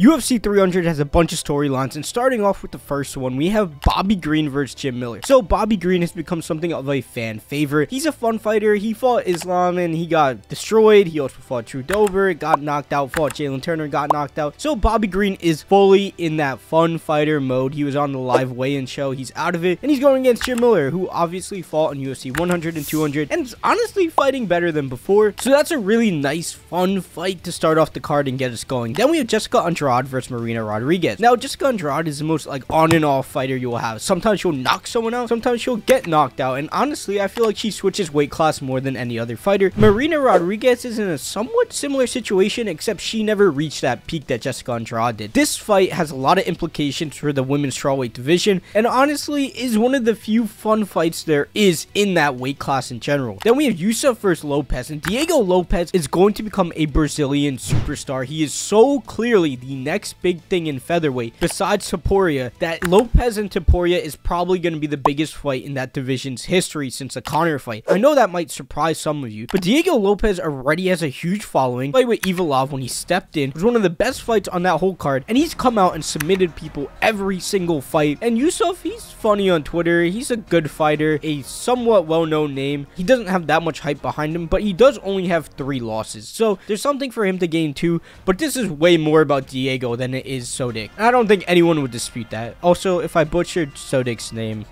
UFC 300 has a bunch of storylines, and starting off with the first one, we have Bobby Green versus Jim Miller. So Bobby Green has become something of a fan favorite. He's a fun fighter. He fought Islam and he got destroyed. He also fought Drew Dober, got knocked out, fought Jalen Turner, got knocked out. So Bobby Green is fully in that fun fighter mode. He was on the live weigh-in show. He's out of it, and he's going against Jim Miller, who obviously fought in UFC 100 and 200 and is honestly fighting better than before. So that's a really nice, fun fight to start off the card and get us going. Then we have Jessica Andrade versus Marina Rodriguez. Now, Jessica Andrade is the most on and off fighter you will have. Sometimes she'll knock someone out, sometimes she'll get knocked out, and honestly, I feel like she switches weight class more than any other fighter. Marina Rodriguez is in a somewhat similar situation, except she never reached that peak that Jessica Andrade did. This fight has a lot of implications for the women's strawweight division, and honestly is one of the few fun fights there is in that weight class in general. Then we have Yusuf versus Lopez, and Diego Lopez is going to become a Brazilian superstar. He is so clearly the next big thing in featherweight besides Topuria that Lopez and Topuria is probably going to be the biggest fight in that division's history since the Conor fight. I know that might surprise some of you, but Diego Lopez already has a huge following. Fight with Ivalov when he stepped in was one of the best fights on that whole card, and he's come out and submitted people every single fight. And Yusuf, he's funny on Twitter. He's a good fighter, a somewhat well-known name. He doesn't have that much hype behind him, but he does only have 3 losses, so there's something for him to gain too. But this is way more about Diego than it is Sodiq. I don't think anyone would dispute that. Also, if I butchered Sodiq's name,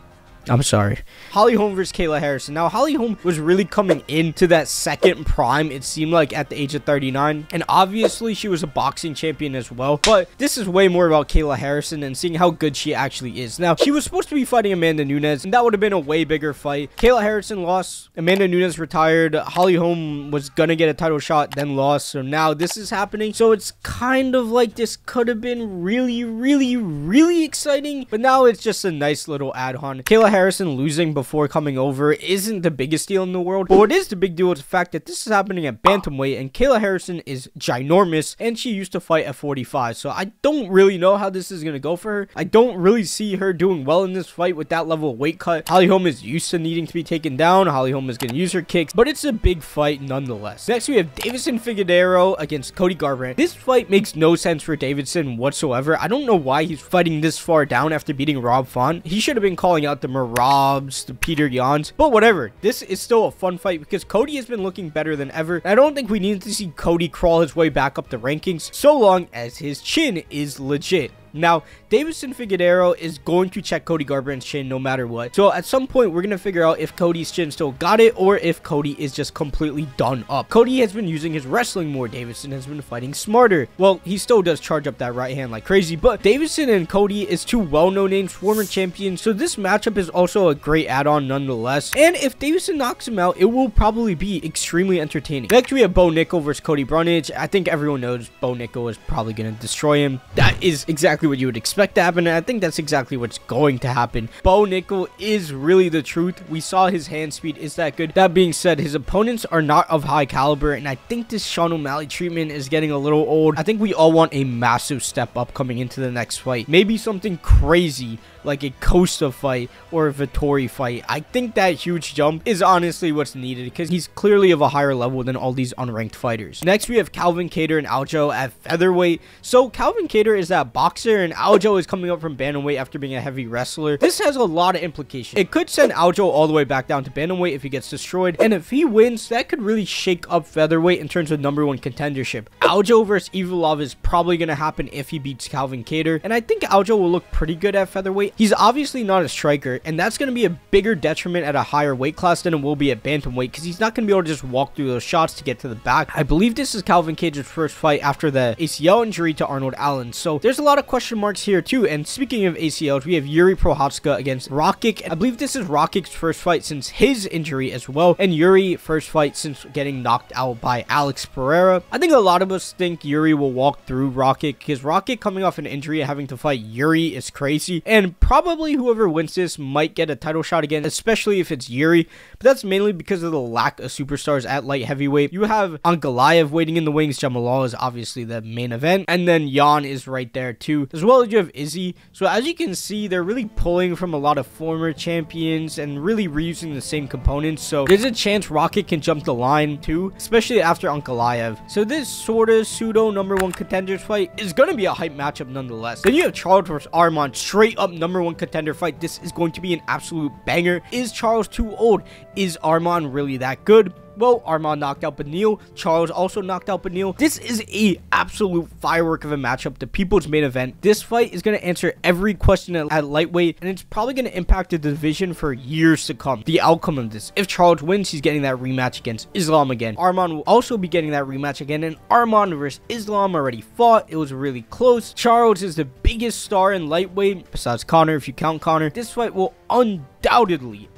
I'm sorry. Holly Holm versus Kayla Harrison. Now, Holly Holm was really coming into that second prime, it seemed like, at the age of 39. And obviously, she was a boxing champion as well. But this is way more about Kayla Harrison and seeing how good she actually is. Now, she was supposed to be fighting Amanda Nunes, and that would have been a way bigger fight. Kayla Harrison lost. Amanda Nunes retired. Holly Holm was gonna get a title shot, then lost. So now this is happening. So it's kind of like this could have been really exciting. But now it's just a nice little add-on. Kayla Harrison losing before coming over isn't the biggest deal in the world, but what is the big deal is the fact that this is happening at bantamweight, and Kayla Harrison is ginormous, and she used to fight at 45, so I don't really know how this is going to go for her. I don't really see her doing well in this fight with that level of weight cut. Holly Holm is used to needing to be taken down. Holly Holm is going to use her kicks, but it's a big fight nonetheless. Next, we have Deiveson Figueiredo against Cody Garbrandt. This fight makes no sense for Deiveson whatsoever. I don't know why he's fighting this far down after beating Rob Font. He should have been calling out the Robs, the Peter Yans, but whatever. This is still a fun fight because Cody has been looking better than ever. I don't think we need to see Cody crawl his way back up the rankings so long as his chin is legit. Now, Deiveson Figueiredo is going to check Cody Garbrandt's chin no matter what. So at some point, we're going to figure out if Cody's chin still got it or if Cody is just completely done up. Cody has been using his wrestling more. Deiveson has been fighting smarter. Well, he still does charge up that right hand like crazy, but Deiveson and Cody is 2 well-known names, former champions. So this matchup is also a great add-on nonetheless. And if Deiveson knocks him out, it will probably be extremely entertaining. Next, we have Bo Nickel versus Cody Brunage. I think everyone knows Bo Nickel is probably going to destroy him. That is exactly what you would expect to happen, and I think that's exactly what's going to happen. Bo Nickel is really the truth. We saw his hand speed is that good. That being said, his opponents are not of high caliber, and I think this Sean O'Malley treatment is getting a little old. I think we all want a massive step up coming into the next fight. Maybe something crazy like a Costa fight or a Vittori fight. I think that huge jump is honestly what's needed because he's clearly of a higher level than all these unranked fighters. Next, we have Calvin Kattar and Aljo at featherweight. So Calvin Kattar is that boxer, and Aljo is coming up from bantamweight after being a heavy wrestler. This has a lot of implications. It could send Aljo all the way back down to bantamweight if he gets destroyed, and if he wins, that could really shake up featherweight in terms of #1 contendership. Aljo versus Ivalov is probably going to happen if he beats Calvin Kattar, and I think Aljo will look pretty good at featherweight. He's obviously not a striker, and that's going to be a bigger detriment at a higher weight class than it will be at bantamweight because he's not going to be able to just walk through those shots to get to the back. I believe this is Calvin Kattar's first fight after the ACL injury to Arnold Allen, so there's a lot of question marks here too. And speaking of ACLs, we have Yuri Prochazka against Rakic. I believe this is Rakic's first fight since his injury as well, and Yuri first fight since getting knocked out by Alex Pereira. I think a lot of us think Yuri will walk through Rakic because Rakic coming off an injury and having to fight Yuri is crazy, and probably whoever wins this might get a title shot again, especially if it's Yuri, but that's mainly because of the lack of superstars at light heavyweight. You have Ankalaev waiting in the wings. Jamahal is obviously the main event, and then Jan is right there too, as well as you have Izzy. So as you can see, they're really pulling from a lot of former champions and really reusing the same components, so there's a chance Rocket can jump the line too, especially after Ankalaev. So this sort of pseudo #1 contenders fight is going to be a hype matchup nonetheless. Then you have Charles versus Arman, straight up #1 contender fight. This is going to be an absolute banger. Is Charles too old? Is Arman really that good? Well, Arman knocked out Beneil. Charles also knocked out Beneil. This is a absolute firework of a matchup, the people's main event. This fight is going to answer every question at lightweight, and it's probably going to impact the division for years to come. The outcome of this: if Charles wins, he's getting that rematch against Islam again. Arman will also be getting that rematch again, and Arman versus Islam already fought. It was really close. Charles is the biggest star in lightweight, besides Conor, if you count Conor. This fight will undoubtedly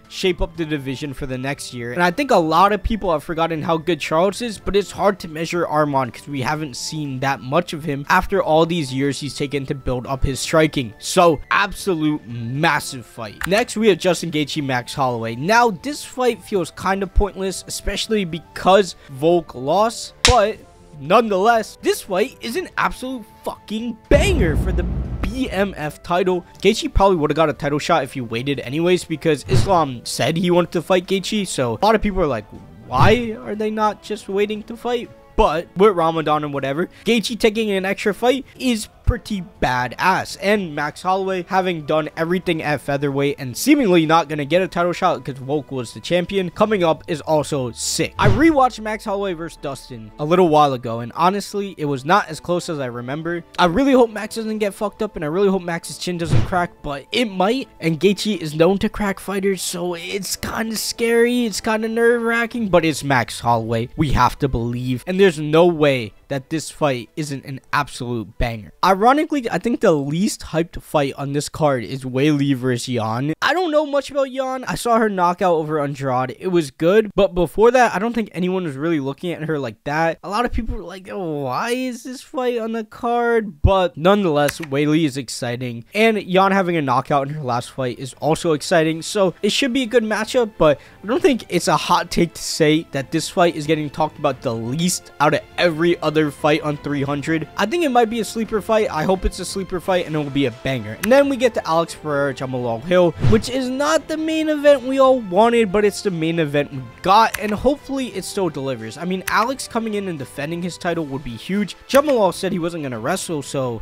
shape up the division for the next year. And I think a lot of people have forgotten how good Charles is, but it's hard to measure Arman because we haven't seen that much of him after all these years he's taken to build up his striking. So absolute massive fight. Next we have Justin Gaethje, Max Holloway. Now this fight feels kind of pointless, especially because Volk lost, but nonetheless, this fight is an absolute fucking banger for the BMF title. Gaethje probably would have got a title shot if he waited anyways, because Islam said he wanted to fight Gaethje, so a lot of people are like, why are they not just waiting to fight? But with Ramadan and whatever, Gaethje taking an extra fight is pretty badass. And Max Holloway, having done everything at featherweight and seemingly not gonna get a title shot because Volk was the champion, coming up is also sick. I rewatched Max Holloway versus Dustin a little while ago, and honestly, it was not as close as I remember. I really hope Max doesn't get fucked up, and I really hope Max's chin doesn't crack, but it might. And Gaethje is known to crack fighters, so it's kind of scary, it's kind of nerve-wracking, but it's Max Holloway. We have to believe, and there's no way that this fight isn't an absolute banger. Ironically, I think the least hyped fight on this card is Weili versus Yan. I don't know much about Yan. I saw her knockout over Andrade. It was good, but before that, I don't think anyone was really looking at her like that. A lot of people were like, oh, why is this fight on the card? But nonetheless, Weili is exciting, and Yan having a knockout in her last fight is also exciting, so it should be a good matchup, but I don't think it's a hot take to say that this fight is getting talked about the least out of every other fight on 300. I think it might be a sleeper fight. I hope it's a sleeper fight and it will be a banger. And then we get to Alex Pereira, Jamahal Hill, which is not the main event we all wanted, but it's the main event we got, and hopefully it still delivers. I mean, Alex coming in and defending his title would be huge. Jamahal said he wasn't going to wrestle, so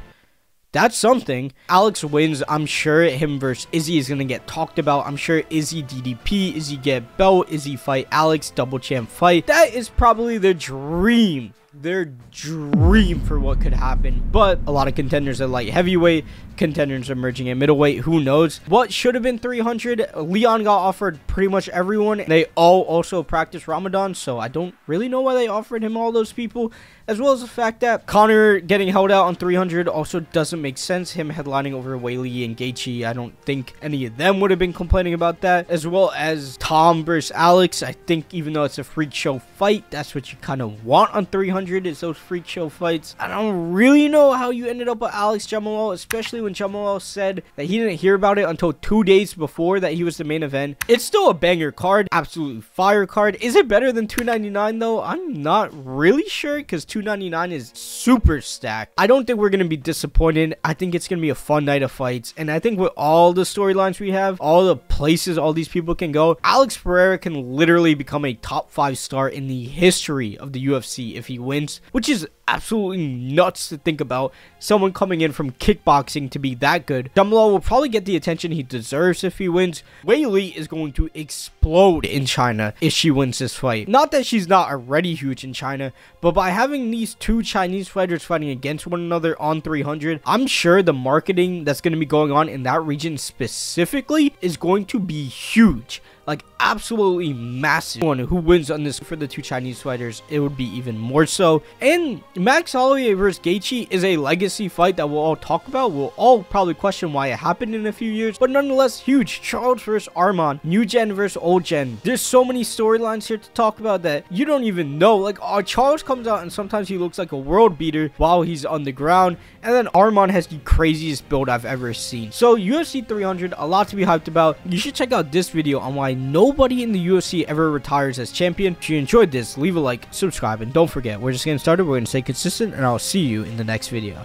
that's something. Alex wins. I'm sure him versus Izzy is going to get talked about. I'm sure Izzy DDP, Izzy get belt, Izzy fight Alex, double champ fight. That is probably the dream. Their dream for what could happen, but a lot of contenders at light heavyweight, contenders emerging at middleweight. Who knows what should have been 300? Leon got offered pretty much everyone. They all also practice Ramadan, so I don't really know why they offered him all those people, as well as the fact that Conor getting held out on 300 also doesn't make sense. Him headlining over Weili and Gaethje, I don't think any of them would have been complaining about that, as well as Tom versus Alex. I think even though it's a freak show fight, that's what you kind of want on 300, is those freak show fights. I don't really know how you ended up with Alex Jamahal, especially when Jamahal said that he didn't hear about it until 2 days before that he was the main event. It's still a banger card, absolutely fire card. Is it better than $299 though? I'm not really sure, because $299 is super stacked. I don't think we're going to be disappointed. I think it's going to be a fun night of fights, and I think with all the storylines we have, all the places all these people can go, Alex Pereira can literally become a top 5 star in the history of the UFC if he wins, which is absolutely nuts to think about. Someone coming in from kickboxing to be that good. Jamahal will probably get the attention he deserves if he wins. Weili is going to explode in China if she wins this fight. Not that she's not already huge in China, but by having these two Chinese fighters fighting against one another on 300, I'm sure the marketing that's going to be going on in that region specifically is going to be huge. Like, absolutely massive. One who wins on this for the two Chinese fighters, it would be even more so. And Max Holloway versus Gaethje is a legacy fight that we'll all talk about. We'll all probably question why it happened in a few years, but nonetheless huge. Charles versus Arman, new gen versus old gen. There's so many storylines here to talk about that you don't even know. Like, Charles comes out and sometimes he looks like a world beater while he's on the ground, and then Arman has the craziest build I've ever seen. So UFC 300, a lot to be hyped about. You should check out this video on why nobody in the UFC ever retires as champion. If you enjoyed this, leave a like, subscribe, and don't forget, we're just getting started. We're going to stay consistent, and I'll see you in the next video.